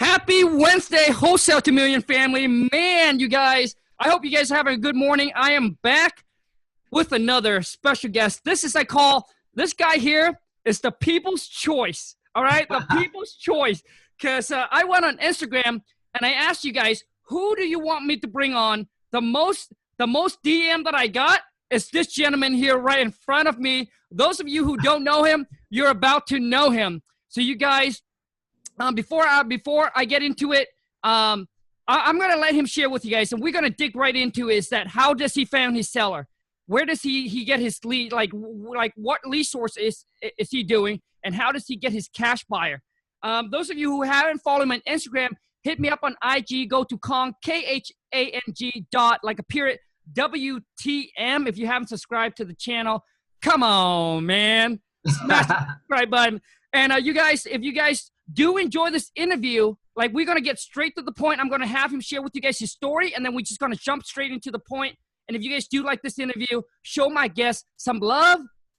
Happy Wednesday, Wholesale to Million family. Man, you guys, I hope you guys are having a good morning. I am back with another special guest. I call this guy here is the people's choice. All right, the people's choice. Because I went on Instagram and I asked you guys, who do you want me to bring on? The most DM that I got is this gentleman here right in front of me. Those of you who don't know him, you're about to know him. So you guys, before I get into it, I'm gonna let him share with you guys, and we're gonna dig right into is that how does he find his seller? Where does he get his lead? Like what lead source is he doing, and how does he get his cash buyer? Those of you who haven't followed him on Instagram, hit me up on IG. Go to Khang KHANG dot like a period WTM. If you haven't subscribed to the channel, come on, man, smash the subscribe button. And you guys, if you guys do enjoy this interview, like we're gonna get straight to the point. I'm gonna have him share with you guys his story, and then we're just gonna jump straight into the point. And if you guys do like this interview, show my guest some love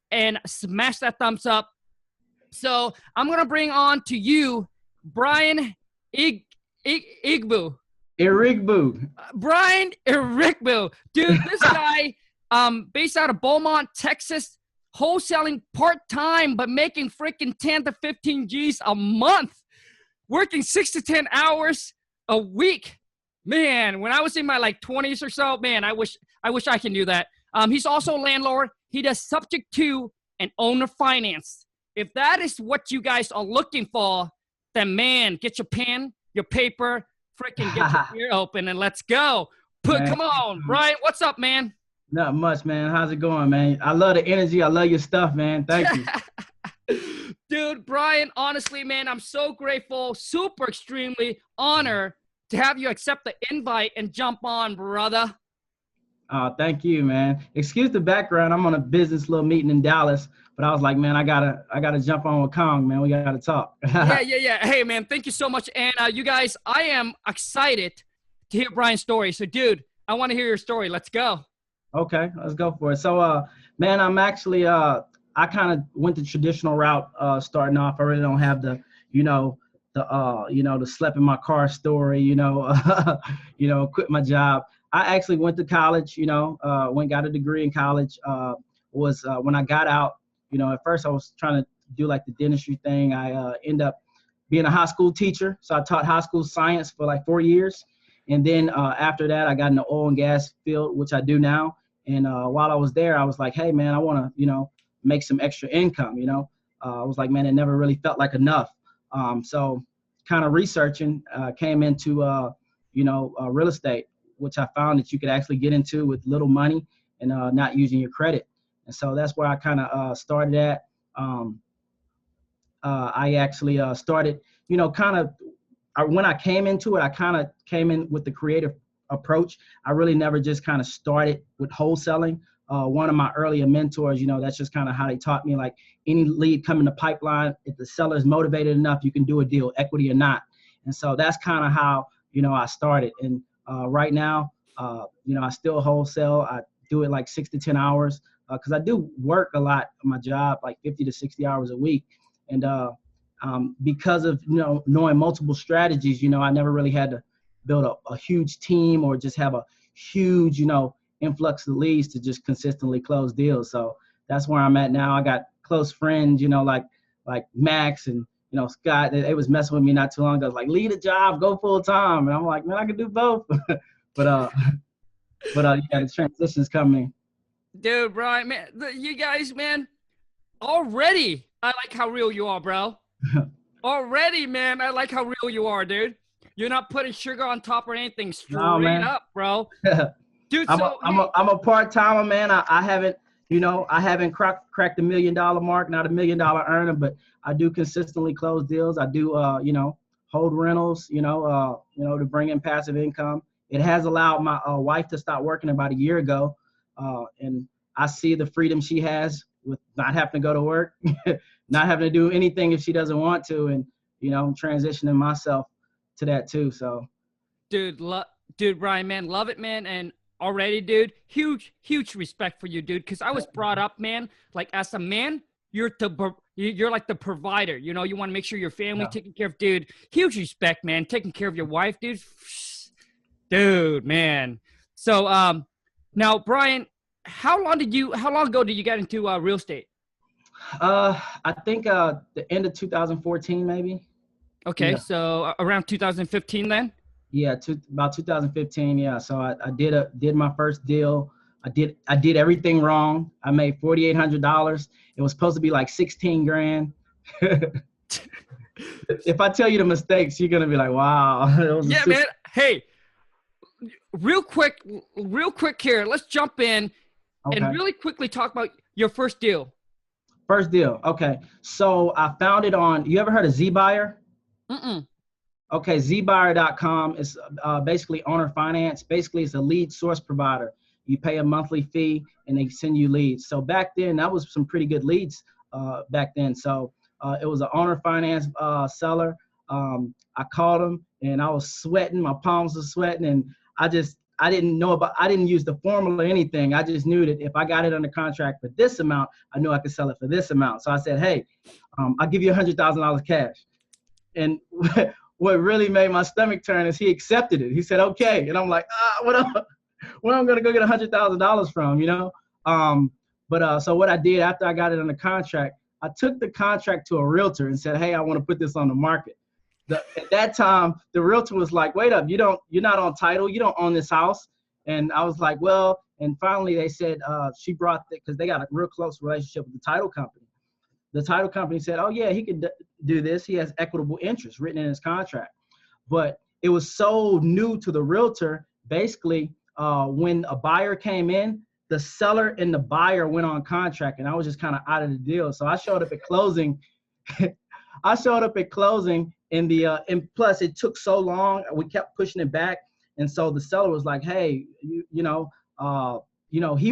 and smash that thumbs up. So I'm gonna bring on to you, Brain Iregbu. Brain Iregbu, dude. This guy, based out of Beaumont, Texas. Wholesaling part-time, but making freaking 10 to 15 G's a month, working 6 to 10 hours a week. Man, when I was in my like 20s or so, man, I wish I can do that. He's also a landlord. He does subject to and owner finance. If that is what you guys are looking for, then man, get your pen, your paper, freaking get your ear open and let's go. Come on, Brian, what's up, man? Not much, man. How's it going, man? I love the energy. I love your stuff, man. Thank you. Dude, Brian, honestly, man, I'm so grateful, super extremely honored to have you accept the invite and jump on, brother. Thank you, man. Excuse the background. I'm on a business little meeting in Dallas, but I was like, man, I gotta jump on with Khang, man. We gotta talk. Yeah. Hey, man, thank you so much. And you guys, I am excited to hear Brian's story. So, dude, I want to hear your story. Let's go. Okay, let's go for it. So, man, I'm actually, I kind of went the traditional route, starting off. I really don't have the slept in my car story, quit my job. I actually went to college, got a degree in college, when I got out, at first I was trying to do like the dentistry thing. I ended up being a high school teacher. So I taught high school science for like 4 years. And then after that, I got in the oil and gas field, which I do now. And while I was there, I was like, hey, man, I want to, make some extra income, I was like, man, it never really felt like enough. So kind of researching came into, real estate, which I found that you could actually get into with little money and not using your credit. And so that's where I kind of started at. I actually started, when I came into it, I kind of came in with the creative approach. I really never just kind of started with wholesaling. One of my earlier mentors, that's just kind of how they taught me, like any lead coming to pipeline, if the seller is motivated enough, you can do a deal, equity or not. And so that's kind of how, I started. And right now, I still wholesale. I do it like 6 to 10 hours because I do work a lot on my job, like 50 to 60 hours a week. And because of, knowing multiple strategies, I never really had to build a huge team or just have a huge, influx of leads to just consistently close deals. So that's where I'm at now. I got close friends, like Max and, Scott. They was messing with me not too long ago. Like, leave a job, go full time. And I'm like, man, I can do both. but the transition's coming. Dude, Brian, man, you guys, man, already, I like how real you are, bro. Already, man, I like how real you are, dude. You're not putting sugar on top or anything. Straight up, bro. Dude, I'm a part-timer, man. I haven't cracked the $1 million mark, not $1 million earner, but I do consistently close deals. I do, hold rentals, to bring in passive income. It has allowed my wife to stop working about a year ago. And I see the freedom she has with not having to go to work, not having to do anything if she doesn't want to. And, I'm transitioning myself to that too. So, dude, Brian, man, love it, man. And already, dude, huge respect for you, dude. Cause I was brought up, man, like as a man, you're like the provider. You know, you want to make sure your family taken care of. Dude, huge respect, man. Taking care of your wife, dude. Dude, man. So now, Brian, how long ago did you get into real estate? I think the end of 2014, maybe. Okay, Yeah. so around 2015 then? Yeah, about 2015. Yeah. So I did my first deal. I did everything wrong. I made $4,800. It was supposed to be like 16 grand. If I tell you the mistakes, you're gonna be like, wow. Yeah, man. Hey, real quick here. Let's jump in and really quickly talk about your first deal. First deal. Okay. So I found it on, you ever heard of ZBuyer? Mm-mm. Okay. ZBuyer.com is basically owner finance. Basically, it's a lead source provider. You pay a monthly fee and they send you leads. So back then, that was some pretty good leads back then. So it was an owner finance seller. I called him and I was sweating. My palms were sweating. And I didn't use the formula or anything. I just knew that if I got it under contract for this amount, I knew I could sell it for this amount. So I said, hey, I'll give you $100,000 cash. And what really made my stomach turn is he accepted it. He said, okay. And I'm like, where am I going to go get $100,000 from, you know? So what I did after I got it under contract, I took the contract to a realtor and said, hey, I want to put this on the market. At that time, the realtor was like, wait up, you're not on title. You don't own this house. And I was like, well, and finally they said, she brought it because they got a real close relationship with the title company. The title company said, oh yeah, he could do this. He has equitable interest written in his contract. But it was so new to the realtor, basically, when a buyer came in, the seller and the buyer went on contract and I was just kind of out of the deal. So I showed up at closing. And plus it took so long, we kept pushing it back. And so the seller was like, hey, he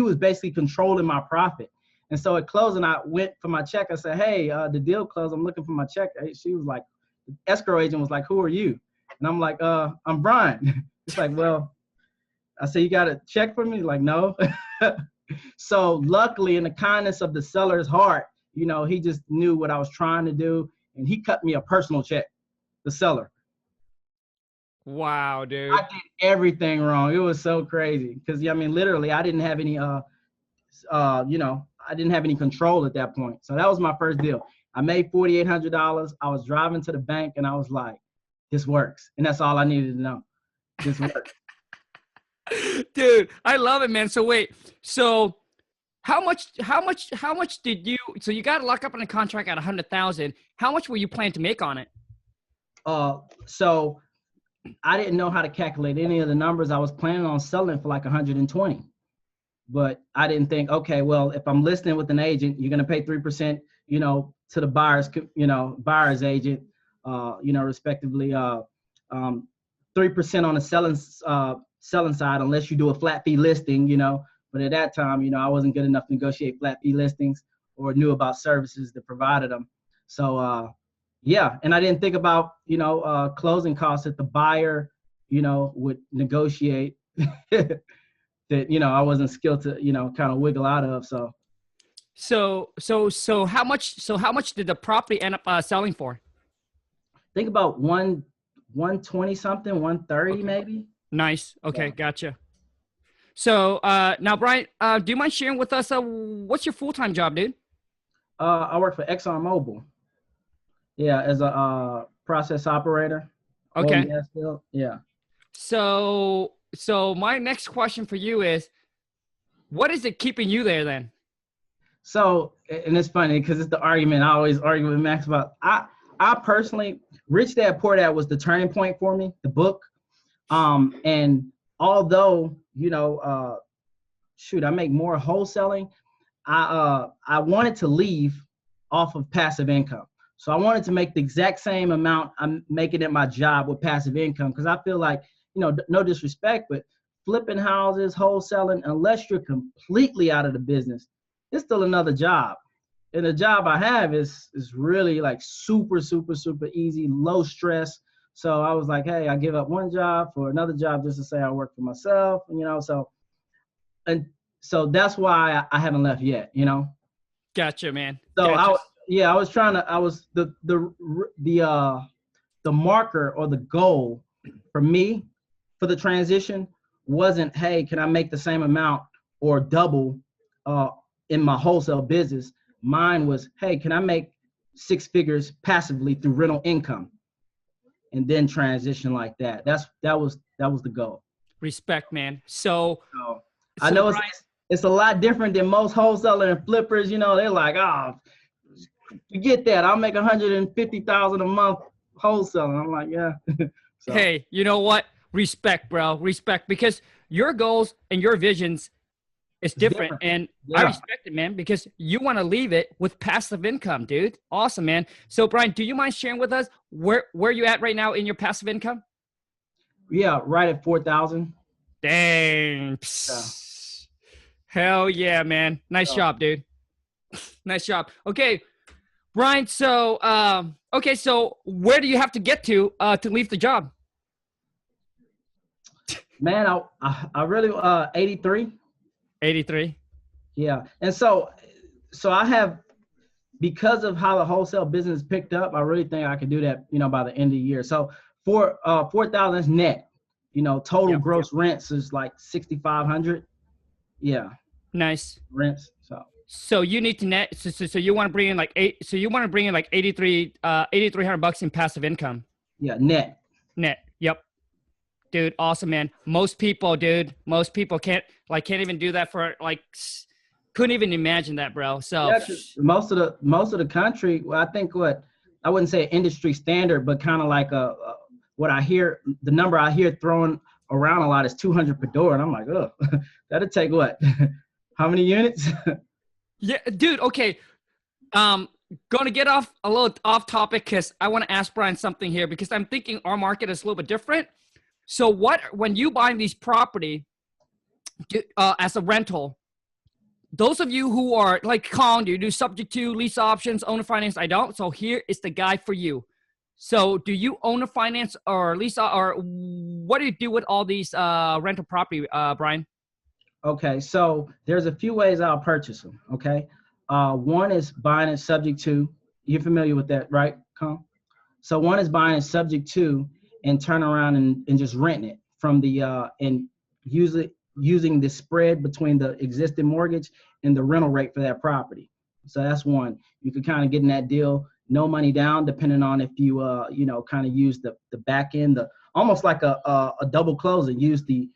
was basically controlling my profit. And so at closing, I went for my check. I said, hey, the deal closed. I'm looking for my check. She was like, the escrow agent was like, who are you? And I'm like, I'm Brian. It's like, well, I said, you got a check for me? Like, no. So luckily, in the kindness of the seller's heart, he just knew what I was trying to do. And he cut me a personal check, the seller. Wow, dude. I did everything wrong. It was so crazy. Because, literally, I didn't have any, I didn't have any control at that point. So that was my first deal. I made $4,800. I was driving to the bank and I was like, this works. And that's all I needed to know. This works. Dude, I love it, man. So wait, how much did you, so you got to lock up on a contract at 100,000. How much were you planning to make on it? So I didn't know how to calculate any of the numbers. I was planning on selling for like 120. But I didn't think, okay, well, if I'm listing with an agent, you're going to pay 3%, to the buyer's agent, respectively, 3% on the selling side, unless you do a flat fee listing, But at that time, I wasn't good enough to negotiate flat fee listings or knew about services that provided them. So, and I didn't think about, closing costs that the buyer, would negotiate. That, I wasn't skilled to, kind of wiggle out of. So how much did the property end up selling for? Think about 120 something, 130 maybe. Nice. Okay. Yeah. Gotcha. So now, Brian, do you mind sharing with us what's your full-time job, dude? I work for ExxonMobil. Yeah, as a process operator. Okay. Yeah. So my next question for you is, what is it keeping you there then? So, and it's funny because it's the argument I always argue with Max about. I personally, Rich Dad Poor Dad was the turning point for me, the book. And although, I make more wholesaling, I wanted to leave off of passive income. So I wanted to make the exact same amount I'm making at my job with passive income, because I feel like, no disrespect, but flipping houses, wholesaling, unless you're completely out of the business, it's still another job. And the job I have is really like super, super, super easy, low stress. So I was like, hey, I give up one job for another job just to say I work for myself, so that's why I haven't left yet, Gotcha, man. So Gotcha. I was trying to, I was the marker or the goal for me for the transition wasn't, hey, can I make the same amount or double uh, in my wholesale business? Mine was, hey, can I make six figures passively through rental income, and then transition like that. That was the goal. Respect, man. So, So I so know Brian, it's a lot different than most wholesalers and flippers. You know, they're like, oh, forget that. I'll make 150,000 a month wholesaling. I'm like, yeah. So hey, you know what? Respect, bro. Respect, because your goals and your visions is it's different. different. And I Yeah. respect it, man, because you want to leave it with passive income, dude. Awesome, man. So, Brian, do you mind sharing with us where you at right now in your passive income? Yeah. Right at 4,000. Dang. Yeah. Psst. Hell yeah, man. Nice So, job, dude. Nice job. Okay, Brian. So, okay, so where do you have to get to leave the job? man, I really 83. 83. Yeah. And so I have, because of how the wholesale business picked up, I really think I could do that, by the end of the year. So 4,000 is net. Total Yep. gross rents is like 6,500. Yeah, Nice. rents. So So you need to net. So you want to bring in like eight. So you want to bring in like 8,300 bucks in passive income yeah, net. net. Yep, dude. Awesome, man. Most people, dude. Most people can't even do that for like. Couldn't even imagine that, bro. So Yeah, 'cause most of the country, well, I think I wouldn't say industry standard, but kind of like what I hear, the number I hear thrown around a lot is 200 per door, and I'm like, oh, that'll take what? How many units? yeah, dude. Okay. Um, Gonna get off a little off topic because I want to ask Brian something here because I'm thinking our market is a little bit different. So when you buy these property as a rental, those of you who are like Khang, you do subject to, lease options, owner finance. I don't. So here is the guide for you. So do you own a finance or lease or what do you do with all these rental property, Brian? Okay, so there's a few ways I'll purchase them. Okay, one is buying it subject to. You're familiar with that, right, Khang? So one is buying it subject to and turn around and just renting it from the and using the spread between the existing mortgage and the rental rate for that property. So that's one. You could kind of get in that deal, no money down, depending on if you kind of use the back end, almost like a double closing. Use the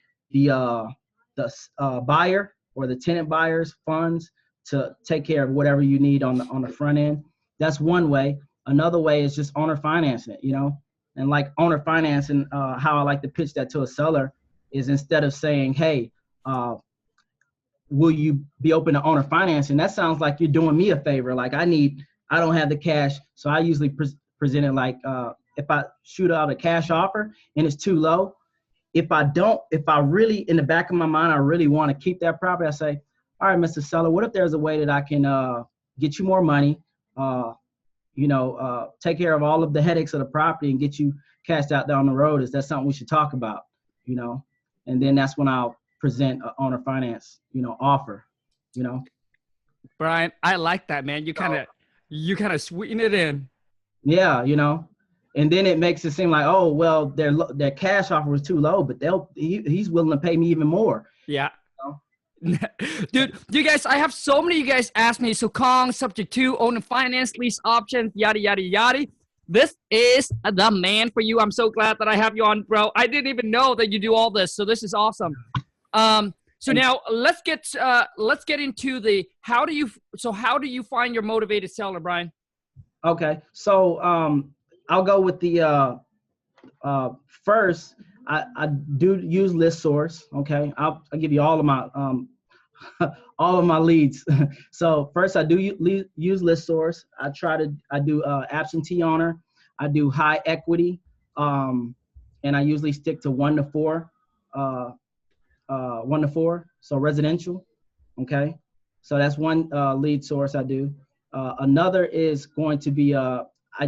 buyer or the tenant buyer's funds to take care of whatever you need on the front end. That's one way. Another way is just owner financing, and like owner financing, how I like to pitch that to a seller is instead of saying, hey, will you be open to owner financing? That sounds like you're doing me a favor. Like I don't have the cash. So I usually present it like, if I shoot out a cash offer and it's too low, if I really, in the back of my mind, I really want to keep that property, I say, all right, Mr. Seller, what if there's a way that I can get you more money, take care of all of the headaches of the property and get you cashed out down the road? Is that something we should talk about? And then that's when I'll present an owner finance, offer, Brian, I like that, man. You kind of sweeten it in. Yeah, and then it makes it seem like, oh, well, their cash offer was too low, but he's willing to pay me even more. Yeah. Dude, you guys, I have so many of you guys ask me, so Khang, subject to, owner finance, lease options, yada, yada, yada. This is the man for you. I'm so glad that I have you on, bro. I didn't even know that you do all this, so this is awesome. So now let's get into the how do you find your motivated seller, Brian? Okay, so I'll go with the first. I do use list source. Okay, I'll give you all of my all of my leads. So first, I do use list source. I do absentee owner. I do high equity, and I usually stick to 1 to 4. 1 to 4. So residential. Okay, so that's one lead source I do. Another is going to be I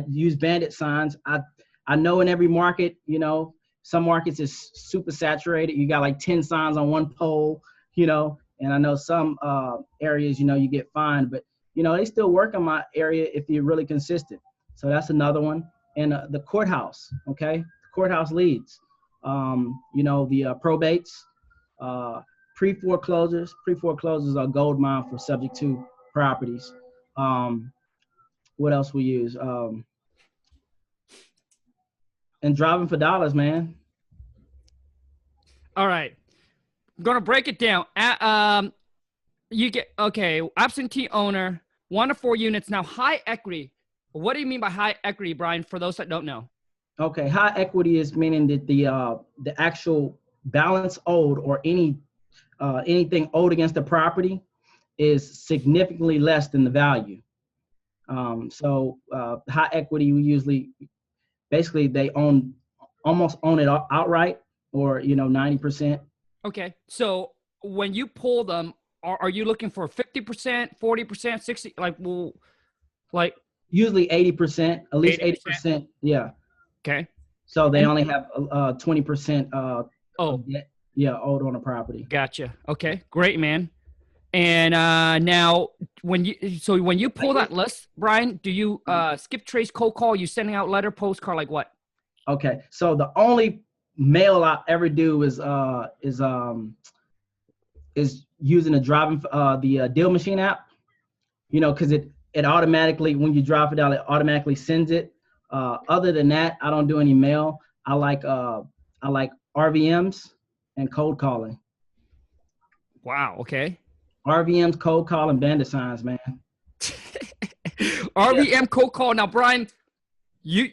use bandit signs. I know in every market, some markets is super saturated. You got like 10 signs on one pole, and I know some areas, you get fined, but you know, they still work in my area if you're really consistent. So that's another one. And the courthouse, okay? Courthouse leads, you know, the probates, pre-foreclosures. Pre-foreclosures are gold mine for subject to properties. What else we use? And driving for dollars, man. All right. I'm going to break it down. You get, okay, absentee owner, 1 to 4 units. Now, high equity. What do you mean by high equity, Brian, for those that don't know? Okay, high equity is meaning that the actual balance owed or anything owed against the property is significantly less than the value. So high equity, we usually, basically they almost own it outright, or, you know, 90%. Okay, so when you pull them, are you looking for 50%, 40%, 60, like Usually 80%, at least 80%. Yeah. Okay. So they only have 20% of debt, owed on a property. Gotcha. Okay, great, man. And now, when you pull that list, Brian, do you skip trace, cold call? You sending out letter, postcard, like what? Okay, so the only mail I ever do is using the deal machine app. You know, because it automatically, when you drop it out, it automatically sends it. Other than that, I don't do any mail. I like RVMs and cold calling. Wow. Okay. RVMs, cold calling, bandit signs, man. RVM cold call. Now, Brian, you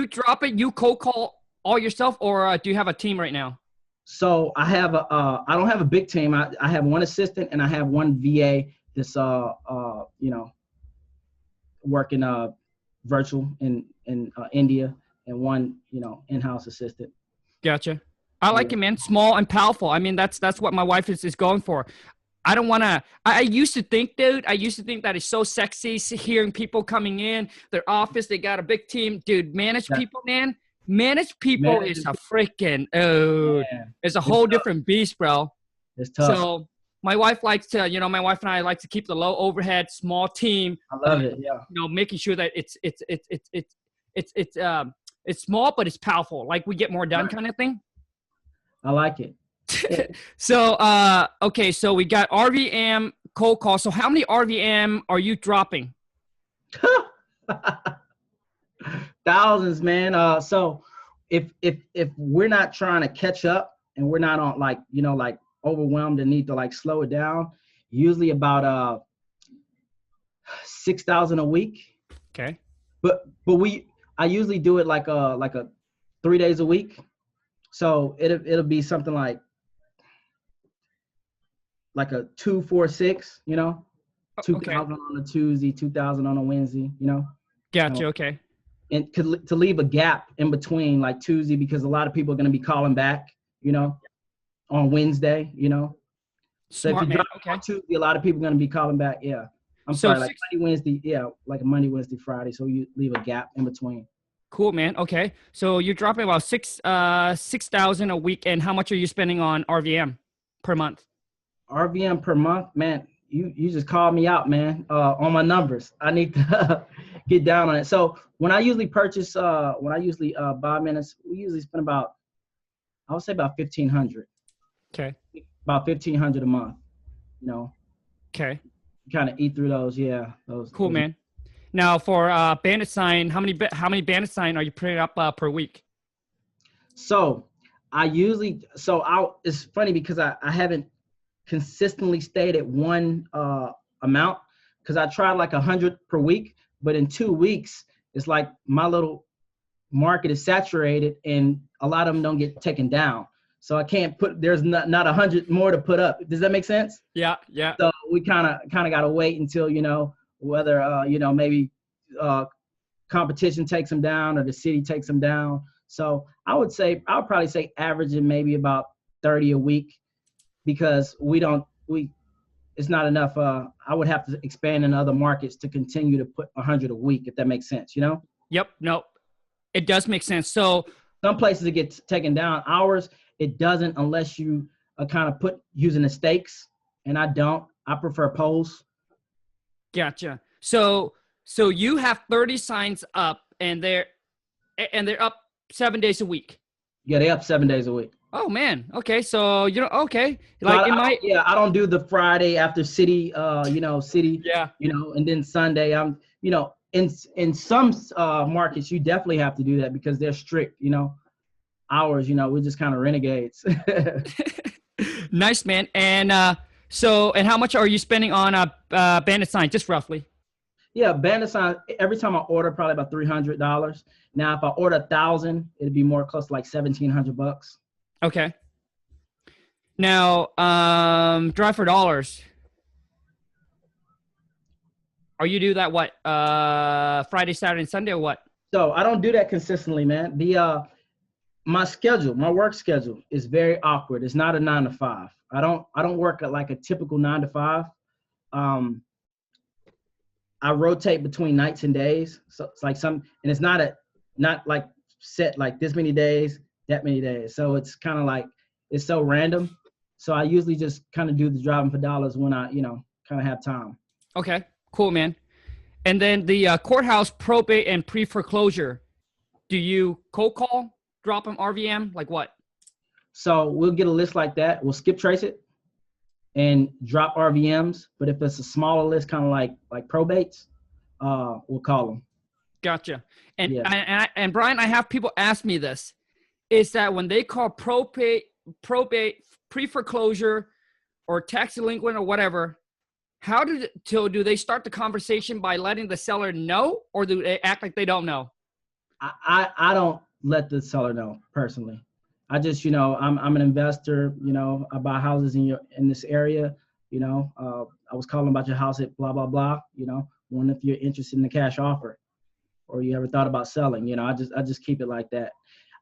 drop it, you cold call all yourself, or do you have a team right now? So I have I don't have a big team. I have one assistant and I have one VA that's you know, working virtual in India, and one, you know, in-house assistant. Gotcha. I like it, man. Small and powerful. I mean, that's what my wife is going for. I don't want to, I used to think, dude, that it's so sexy hearing people coming in their office. They got a big team. Dude, manage people, man. Manage people is a freaking, it's a whole different beast, bro. It's tough. So my wife likes to, you know, my wife and I like to keep the low overhead, small team. I love it. Yeah. You know, making sure that it's small, but it's powerful. Like we get more done, kind of thing. I like it. So, okay, so we got RVM cold call. So how many RVM are you dropping? Thousands, man. So if we're not trying to catch up and we're not on, like, you know, like overwhelmed and need to like slow it down, usually about 6,000 a week. Okay. But I usually do it like a 3 days a week. So it'll be something like a 2, 4, 6, you know, 2,000 on a Tuesday, 2,000 on a Wednesday, you know. Gotcha. Okay. And to leave a gap in between, like Tuesday, because a lot of people are going to be calling back, you know, on Wednesday, you know. So Smart, if you drop on Tuesday, a lot of people are going to be calling back. Yeah. I'm sorry, like Monday, Wednesday. Yeah, like a Monday, Wednesday, Friday. So you leave a gap in between. Cool, man. Okay. So you're dropping about 6,000 a week. And how much are you spending on RVM per month? RVM per month, man. You just called me out, man, on my numbers. I need to get down on it. So when I usually purchase, buy minutes, we usually spend about, I would say about 1,500. Okay. About 1,500 a month, you know. Okay. Kind of eat through those, yeah. Cool, man. Now for bandit sign, how many bandit sign are you putting up per week? So it's funny because I haven't consistently stayed at one amount, because I tried like 100 per week, but in 2 weeks it's like my little market is saturated and a lot of them don't get taken down, so I can't there's not 100 more to put up. Does that make sense? Yeah. So we kind of got to wait until, you know, whether you know, maybe competition takes them down or the city takes them down. So I would probably say averaging maybe about 30 a week, because it's not enough. I would have to expand in other markets to continue to put 100 a week, if that makes sense, you know? Yep. No, it does make sense. So some places it gets taken down. Ours, it doesn't, unless you kind of using the stakes, and I don't. I prefer polls. Gotcha. So you have 30 signs up, and they're up 7 days a week. Yeah, they up 7 days a week. Oh man. Okay. So okay. So Like in my I don't do the Friday after city, city, yeah. and then Sunday. In some markets, you definitely have to do that because they're strict, hours, we're just kind of renegades. Nice, man. And and how much are you spending on a bandit sign, just roughly? Yeah, bandit sign. Every time I order, probably about $300. Now, if I order 1,000, it'd be more close to like $1,700. Okay. Now, drive for dollars. Are you do that what? Friday, Saturday, and Sunday, or what? So I don't do that consistently, man. My work schedule is very awkward. It's not a 9 to 5. I don't work at like a typical 9 to 5. I rotate between nights and days. So it's like and it's not like set like this many days, that many days. So it's kind of like, it's so random. So I usually just kind of do the driving for dollars when I, kind of have time. Okay, cool, man. And then the courthouse probate and pre-foreclosure. Do you cold call, drop them RVM, like what? So we'll get a list like that. We'll skip trace it and drop RVMs. But if it's a smaller list, kind of like probates, we'll call them. Gotcha. And yeah. and Brian, I have people ask me this, is that when they call probate, pre-foreclosure, or tax delinquent or whatever, how do they start the conversation by letting the seller know, or do they act like they don't know? I don't let the seller know personally. I just, I'm an investor, I buy houses in this area, I was calling about your house at blah, blah, blah, wondering if you're interested in the cash offer or you ever thought about selling, I just keep it like that.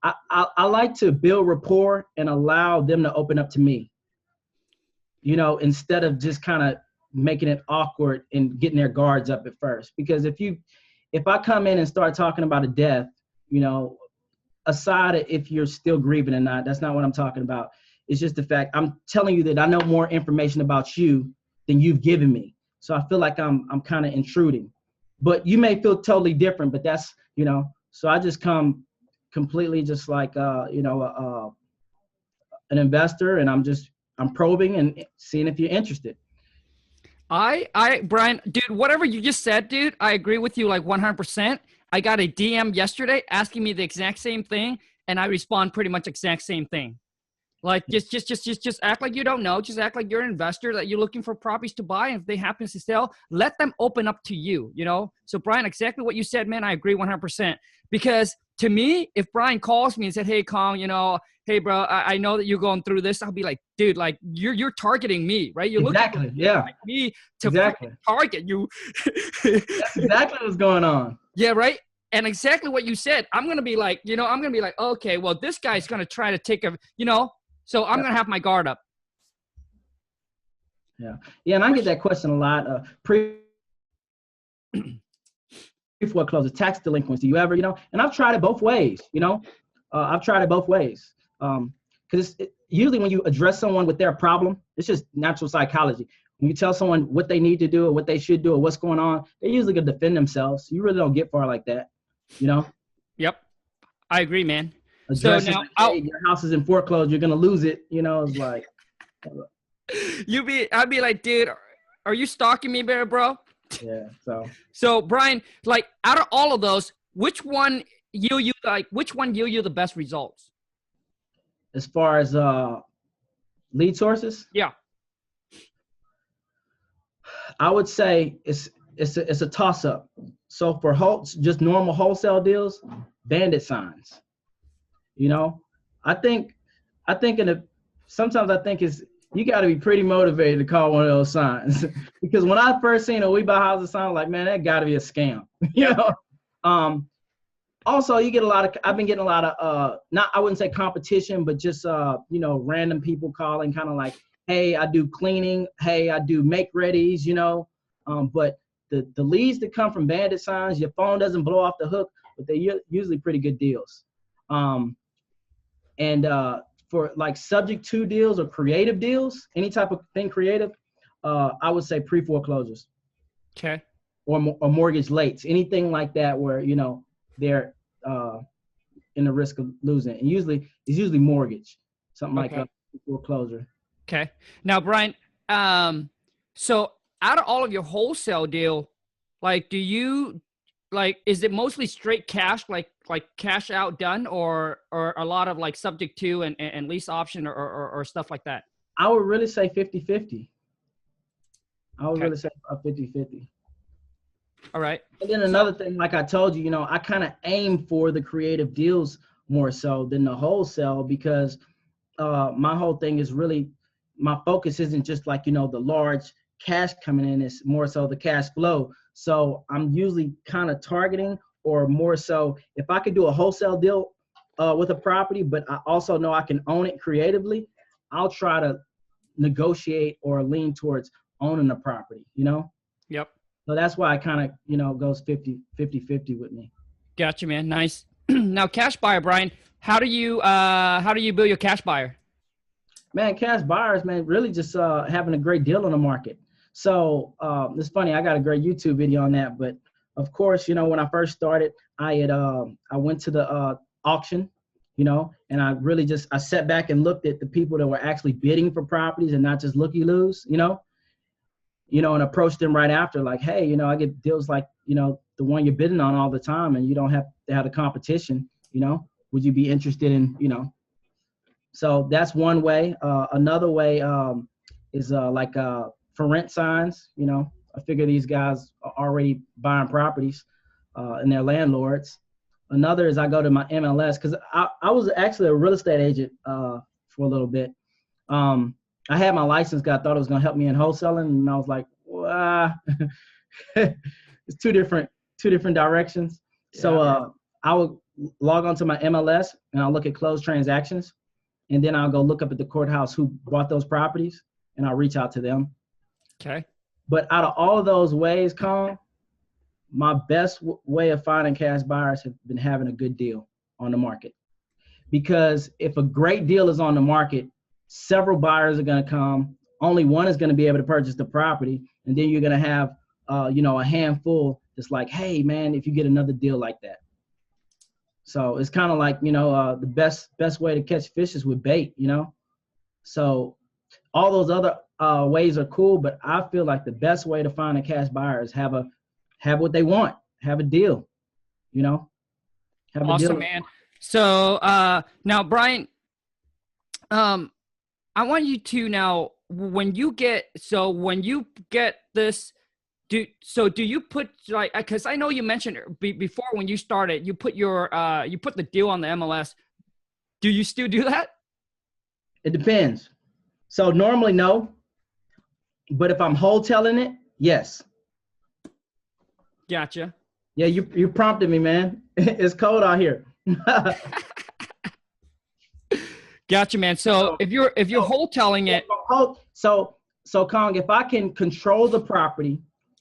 I like to build rapport and allow them to open up to me, instead of just kind of making it awkward and getting their guards up at first. Because if I come in and start talking about a death, aside if you're still grieving or not, that's not what I'm talking about. It's just the fact I'm telling you that I know more information about you than you've given me. So I feel like I'm kind of intruding, but you may feel totally different, but that's, so I just come completely just like, an investor, and I'm probing and seeing if you're interested. Brian, dude, whatever you just said, dude, I agree with you like 100%. I got a DM yesterday asking me the exact same thing, and I respond pretty much exact same thing. Like just act like you don't know. Just act like you're an investor, that you're looking for properties to buy, and if they happen to sell, let them open up to you. So Brian, exactly what you said, man. I agree 100%. Because to me, if Brian calls me and said, "Hey, Khang, hey, bro, I know that you're going through this," I'll be like, "Dude, like you're targeting me, right? You're exactly, looking yeah, like me to target you." That's exactly what's going on. Yeah, right. And exactly what you said. I'm gonna be like, okay, well, this guy's gonna try to take so I'm gonna have my guard up. Yeah, and I get that question a lot. Pre-foreclosure, tax delinquency. You ever, and I've tried it both ways. I've tried it both ways. Because usually when you address someone with their problem, it's just natural psychology. When you tell someone what they need to do or what they should do or what's going on, they're usually gonna defend themselves. You really don't get far like that, Yep, I agree, man. So now, like, hey, your house is in foreclosure, you're gonna lose it. It's like, I'd be like, dude, are you stalking me, bro? Yeah. So Brian, like, out of all of those, which one yield you the best results? As far as lead sources? Yeah. I would say it's a toss up. So for just normal wholesale deals, bandit signs. I think sometimes I think you got to be pretty motivated to call one of those signs because when I first seen a We Buy Houses sign, I'm like, man, that got to be a scam. Also, I've been getting a lot of I wouldn't say competition, but just random people calling, kind of like, hey, I do cleaning, hey, I do make readies, but the leads that come from bandit signs, your phone doesn't blow off the hook, but they're usually pretty good deals. And for like subject to deals or creative deals, any type of thing creative, I would say pre-foreclosures. Okay. or mortgage lates, anything like that where, you know, they're in the risk of losing. And it's usually mortgage, something like Okay. a foreclosure. Okay. Now, Brian, so out of all of your wholesale deal, like, is it mostly straight cash, like cash out done, or a lot of like subject to and lease option or stuff like that? I would really say 50-50. I would Okay. really say 50-50. All right. And then So, another thing, like I told you, you know, I kind of aim for the creative deals more so than the wholesale, because my whole thing is really, my focus isn't just like, you know, the large cash coming in, it's more so the cash flow. So I'm usually kind of targeting, or more so if I could do a wholesale deal with a property, but I also know I can own it creatively, I'll try to negotiate or lean towards owning the property, you know? yep. So that's why I kind of, you know, goes 50 with me. Gotcha, man. Nice. Now, cash buyer, Brian, how do you build your cash buyer? Man, cash buyers, man, really just having a great deal on the market. So it's funny, I got a great YouTube video on that. But of course, you know, when I first started, I went to the auction, you know, and I really just, I sat back and looked at the people that were actually bidding for properties and not just looky-loos, you know, and approached them right after, like, hey, you know, I get deals like, you know, the one you're bidding on all the time, and you don't have to have the competition, you know, would you be interested in, you know? So that's one way. Another way is like for rent signs. You know, I figure these guys are already buying properties and they're landlords. Another is I go to my MLS, because I was actually a real estate agent for a little bit. I had my license because I thought it was going to help me in wholesaling, and I was like, well, it's two different directions. Yeah. So I would log onto my MLS and I'll look at closed transactions. And then I'll go look up at the courthouse who bought those properties, and I'll reach out to them. Okay. But out of all of those ways, Khang, my best way of finding cash buyers have been having a good deal on the market. Because if a great deal is on the market, several buyers are going to come. Only one is going to be able to purchase the property. And then you're going to have, you know, a handful that's like, hey, man, if you get another deal like that. So it's kind of like, you know, the best way to catch fish is with bait, you know? So all those other ways are cool, but I feel like the best way to find a cash buyer is have what they want, have a deal, you know? Have a deal. Awesome, man. So now, Brian, I want you to now, when you get this, do you put, like, because I know you mentioned before when you started, you put the deal on the MLS. Do you still do that? It depends. So normally no, but if I'm wholesaling it, yes. Gotcha. Yeah, you prompted me, man. It's cold out here. Gotcha, man. So if you're wholesaling it, so Khang, if I can control the property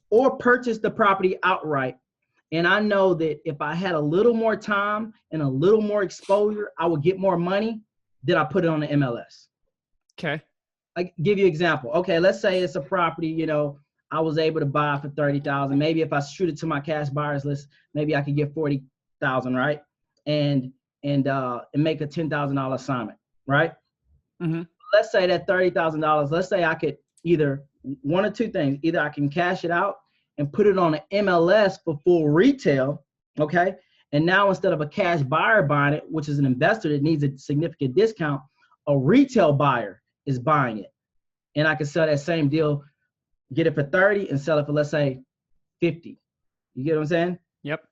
or purchase the property outright, and I know that if I had a little more time and a little more exposure, I would get more money, then I put it on the MLS. Okay. I give you an example. Okay, let's say it's a property, you know, I was able to buy for $30,000. Maybe if I shoot it to my cash buyers list, maybe I could get $40,000, right? And make a $10,000 assignment, right? Mm-hmm. Let's say that $30,000. Let's say I could either one or two things. Either I can cash it out and put it on an MLS for full retail, okay? And now instead of a cash buyer buying it, which is an investor that needs a significant discount, a retail buyer is buying it. And I can sell that same deal, get it for 30 and sell it for, let's say, 50. You get what I'm saying? Yep.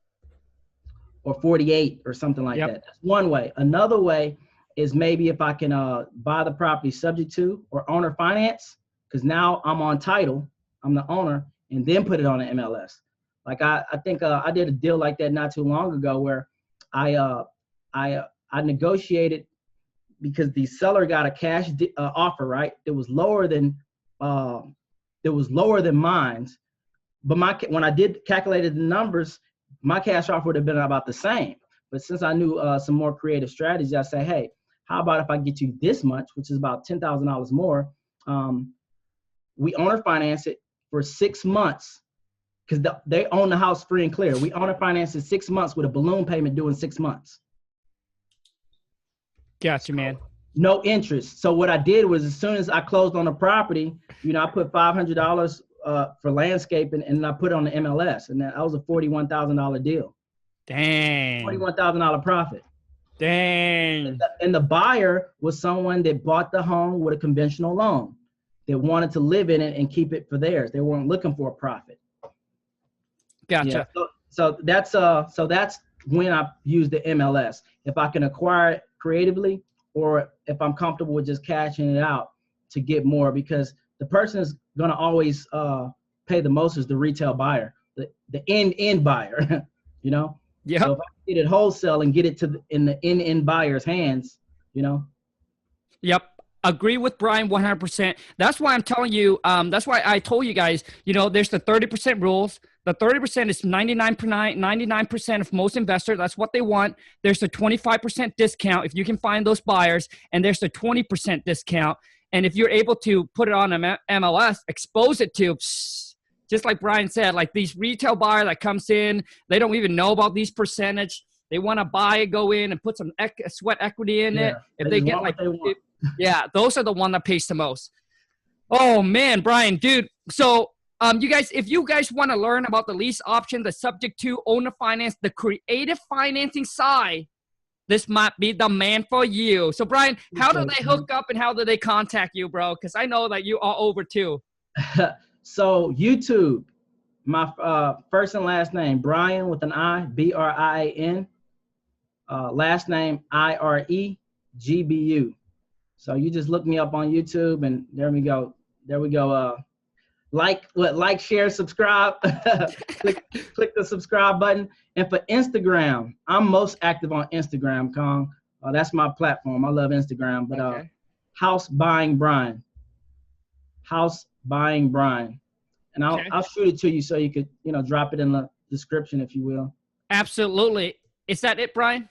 Or 48 or something like Yep. that. That's one way. Another way is maybe if I can buy the property subject to or owner finance, because now I'm on title, I'm the owner, and then put it on an MLS. Like I think I did a deal like that not too long ago where I negotiated, because the seller got a cash offer, right? It was lower than mine's, but when I did calculated the numbers, my cash offer would have been about the same. But since I knew some more creative strategies, I say, hey, how about if I get you this much, which is about $10,000 more? We owner finance it for 6 months, because they own the house free and clear. We own and finance in 6 months with a balloon payment due in 6 months. Gotcha, man. No interest. So what I did was, as soon as I closed on the property, you know, I put $500 for landscaping, and I put it on the MLS, and that was a $41,000 deal. Dang. $41,000 profit. Dang. And the buyer was someone that bought the home with a conventional loan. They wanted to live in it and keep it for theirs. They weren't looking for a profit. Gotcha. Yeah. So that's when I use the MLS. If I can acquire it creatively, or if I'm comfortable with just cashing it out to get more, because the person is going to always pay the most is the retail buyer, the end buyer, you know? Yeah. So if I get it wholesale and get it in the end buyer's hands, you know? Yep. Agree with Brian 100%. That's why I'm telling you, that's why I told you guys, you know, there's the 30% rules. The 30% is 99% of most investors. That's what they want. There's a 25% discount if you can find those buyers, and there's a 20% discount. And if you're able to put it on MLS, expose it to, just like Brian said, like these retail buyer that comes in, they don't even know about these percentage. They want to buy it, go in and put some sweat equity in it. If they get like, yeah, those are the one that pays the most. Oh man, Brian, dude. So you guys, if you guys want to learn about the lease option, the subject to owner finance, the creative financing side, this might be the man for you. So Brian, how do they hook up and how do they contact you, bro? Because I know that you are over too. So YouTube, my first and last name, Brian with an I, Brian. Last name, Iregbu. So you just look me up on YouTube, and there we go. There we go. Like, share, subscribe. click the subscribe button. And for Instagram, I'm most active on Instagram, Khang. That's my platform. I love Instagram. But okay. House Buying Brian. House Buying Brian. And I'll shoot it to you so you could, you know, drop it in the description, if you will. Absolutely. Is that it, Brian?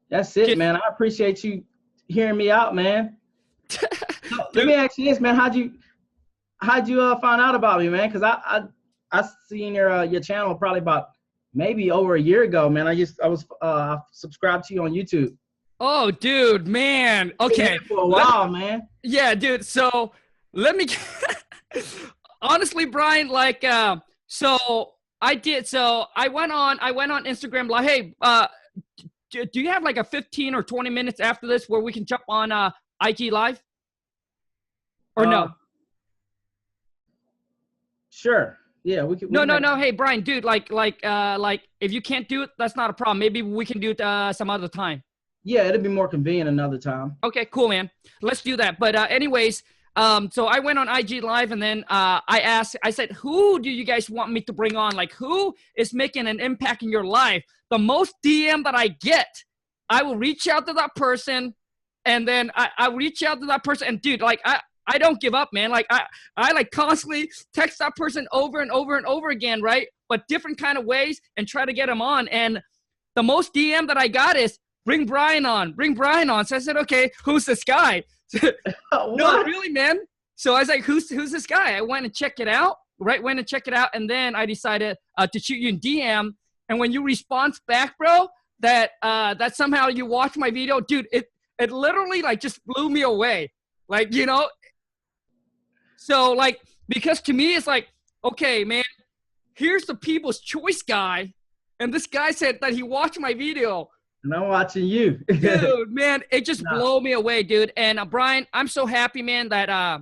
That's it, man. I appreciate you hearing me out, man. So, let me ask you this, man. How'd you find out about me, man? Because I seen your channel probably about maybe over a year ago, man. I was subscribed to you on YouTube. Oh, dude, man. Okay. For a while, man. Yeah, dude. So let me honestly, Brian, like so I went on Instagram like, hey, do you have like a 15 or 20 minutes after this where we can jump on IG Live? Or no? Sure. Yeah, we can. No. Hey, Brian, dude, like if you can't do it, that's not a problem. Maybe we can do it some other time. Yeah, it'll be more convenient another time. Okay, cool, man. Let's do that. But anyways, so I went on IG Live, and then I said, who do you guys want me to bring on? Like, who is making an impact in your life? The most DM that I get, I will reach out to that person, and then I reach out to that person. And dude, like I don't give up, man. Like I like constantly text that person over and over and over again, right? But different kind of ways, and try to get them on. And the most DM that I got is, bring Brian on. So I said, okay, who's this guy? No, really, man. So I was like, who's this guy? I went and checked it out, and then I decided to shoot you in DM. And when you respond back, bro, that somehow you watched my video, dude, it literally like just blew me away. Like, you know, so like, because to me it's like, okay, man, here's the people's choice guy, and this guy said that he watched my video. And I'm watching you. Dude, man, it just blew me away, dude. And Brian, I'm so happy, man, that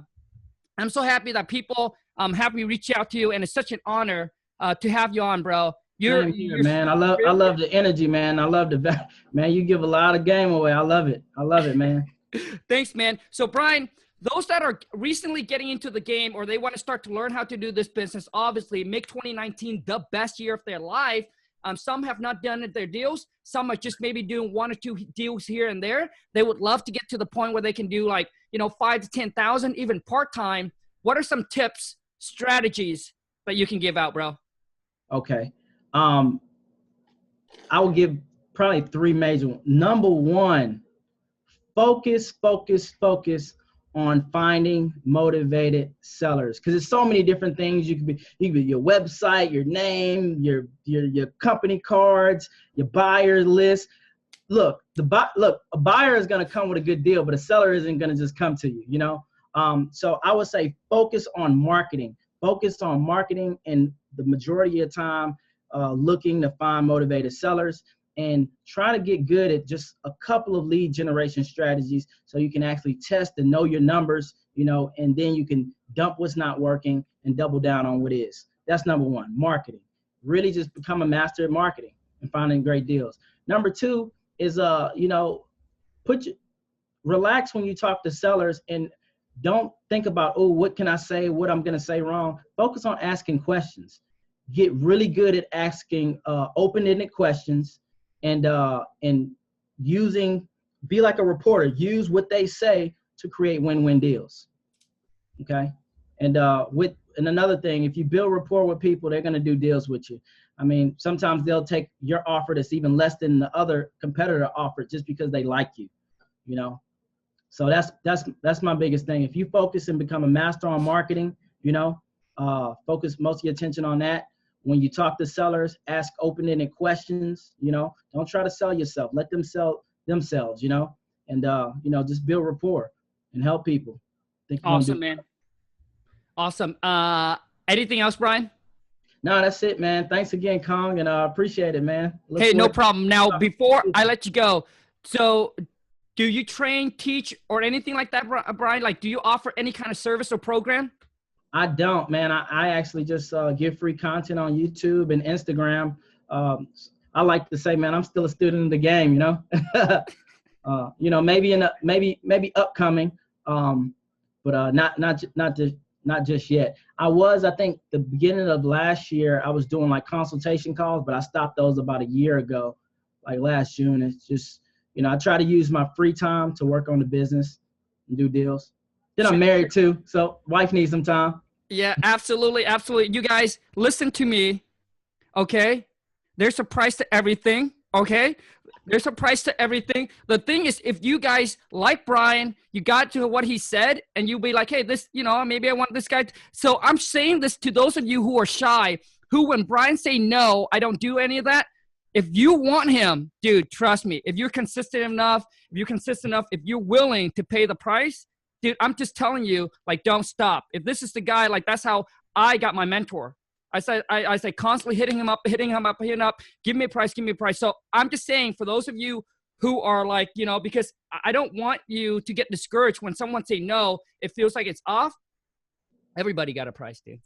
people have me reach out to you, and it's such an honor to have you on, bro. You're man. I love the energy, man. I love man. You give a lot of game away. I love it, man. Thanks, man. So, Brian, those that are recently getting into the game, or they want to start to learn how to do this business, obviously make 2019 the best year of their life. Some have not done their deals. Some are just maybe doing 1 or 2 deals here and there. They would love to get to the point where they can do like, you know, 5 to 10,000, even part-time. What are some tips, strategies that you can give out, bro? Okay. I will give probably 3 major ones. Number 1, focus on finding motivated sellers, because there's so many different things you can be your website, your name, your company cards, your buyer list. Look, a buyer is going to come with a good deal, but a seller isn't going to just come to you, you know? So I would say focus on marketing, and the majority of time looking to find motivated sellers, and try to get good at just a couple of lead generation strategies so you can actually test and know your numbers, you know, and then you can dump what's not working and double down on what is. That's number one, marketing. Really just become a master at marketing and finding great deals. Number two is, you know, relax when you talk to sellers, and don't think about, oh, what can I say, what I'm going to say wrong. Focus on asking questions. Get really good at asking open-ended questions, and be like a reporter. Use what they say to create win-win deals. Okay. And another thing, if you build rapport with people, they're going to do deals with you. I mean, sometimes they'll take your offer that's even less than the other competitor offered just because they like you, you know? So that's my biggest thing. If you focus and become a master on marketing, you know, focus most of your attention on that. When you talk to sellers, ask open-ended questions, you know, don't try to sell yourself. Let them sell themselves, you know, and, you know, just build rapport and help people. Awesome, man. Awesome. Anything else, Brian? No, that's it, man. Thanks again, Khang, and I appreciate it, man. Hey, no problem. Now, before I let you go, so do you train, teach, or anything like that, Brian? Like, do you offer any kind of service or program? I don't, man. I actually just give free content on YouTube and Instagram. I like to say, man, I'm still a student of the game, you know. You know, maybe upcoming, but not just yet. I think the beginning of last year, I was doing like consultation calls, but I stopped those about a year ago, like last June. It's just, you know, I try to use my free time to work on the business and do deals. Then I'm married too, so wife needs some time. Yeah, absolutely, absolutely. You guys, listen to me, okay? There's a price to everything, okay? There's a price to everything. The thing is, if you guys, like Brian, you got to what he said, and you'll be like, hey, this, you know, maybe I want this guy. So I'm saying this to those of you who are shy, who when Brian say no, I don't do any of that. If you want him, dude, trust me, if you're consistent enough, if you're willing to pay the price, dude, I'm just telling you, like, don't stop. If this is the guy, like, that's how I got my mentor. I say constantly hitting him up, give me a price. So I'm just saying, for those of you who are like, you know, because I don't want you to get discouraged when someone say no, it feels like it's off. Everybody got a price, dude.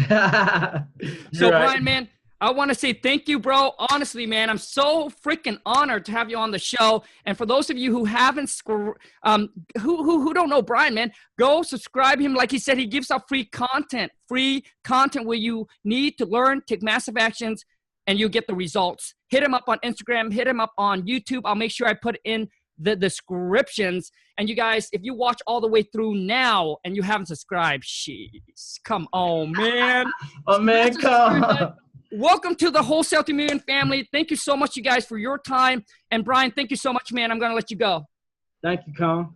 So right. Brian, man, I want to say thank you, bro. Honestly, man, I'm so freaking honored to have you on the show. And for those of you who haven't, who don't know Brian, man, go subscribe him. Like he said, he gives out free content where you need to learn, take massive actions, and you get the results. Hit him up on Instagram, hit him up on YouTube. I'll make sure I put in the descriptions. And you guys, if you watch all the way through now and you haven't subscribed, jeez, come on, man. Oh, man, come on. Welcome to the Wholesale to Million family. Thank you so much, you guys, for your time. And Brian, thank you so much, man. I'm going to let you go. Thank you, Khang.